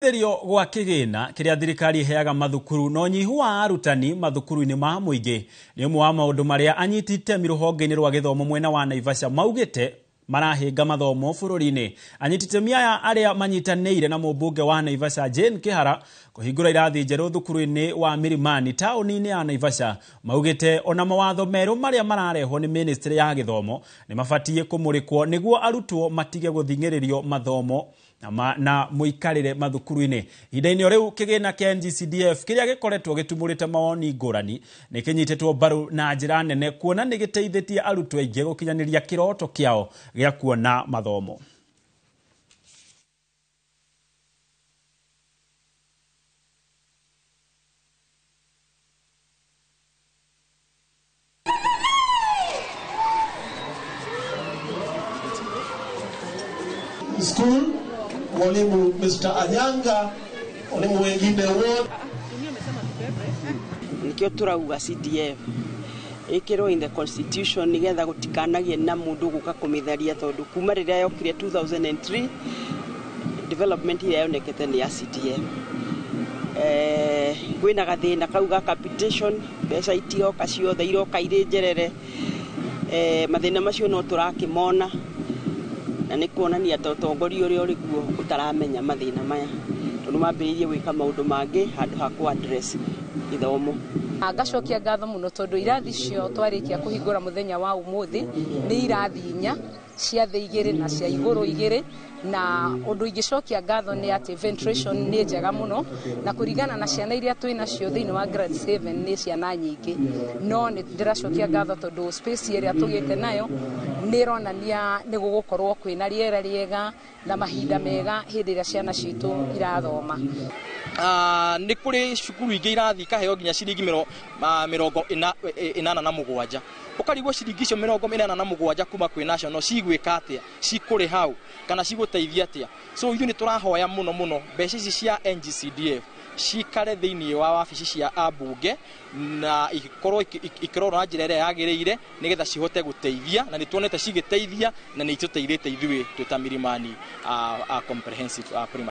Therio gwa kigina kiria thirikari heaga mathukuru no nyihu wa arutani mathukuru-ini ma muingi ni umwe wa maundu maria anyitite miruhonge-ini rwa githomo mwena wa Naivasha maugite marahinga mathomo bururi-ini. Anyitite miaya aria manyitaneire na mumbunge wa Naivasha Jane Kihara kuhingura irathi njeru thukuru-ini wa Milimani tauni-ini ya Naivasha maugite ona mawatho meru maria marareho ni ministry ya githomo ni mabatie kumurikwo niguo arutwo matige guthingiririo mathomo na muikarire mathukuru-ini. Ihinda-ini riu kigina kia NGCDF kiria gikoretwo gitumurite mawoni ngurani ni kinyitetwo mbaru na njira nene kuona ni giteithitie arutwo aingi gukinyaniria kiroto kiao gia kuona mathomo. School mwalimu Mr. Anyanga, mwalimu wengine wote. Nikio turauga CDF ikiro in the constitution nigetha gutikanagie na mundu guka kumitharia tondu kuma riria yokire 2003 development ira yonekete ni ya CDF. Kwina gathina kauga capitation besa itio kacio thairo kaire njerere mathina macio no turakimona na ni kuonania totongori uri uri kuo utaramenya mathina maya tondu mambiririe gwika maundu mangi handu ha ku address ithomo. Ngacokia ngatho muno tondu irathi cio twarikia kuhingura muthenya wa umuthi ni irathi 4 cia thĩ 2 na cia iguru 2 na undu ingicokia ngatho ni ati ventilation ni njega muno na kuringana na ciana iria twina cio thiini wa grade 7 ni ciana nyingi no ni ndiracokia ngatho tondu space iria tugite nayo ni ronania ni gugukorwo kwina riera riega na mahinda mega hindi iria ciana citu irathoma. Ni kuri cukuru ingi irathi kaheo nginya ciringi 87 ukarigwo ciringi icio 87 kuma kwi national cigwika atia cikuri hau kana ciguteithia atia. So ithu ni turahoya muno mbeca ici cia NGCDF cikare thiini wa wabici cia ambunge na ikorwo ikirora njira iria yagiriire nigetha cihote guteithia na nituonete cigiteithia na ni ituteithite ithuĩ twita Milimani comprehensive primary.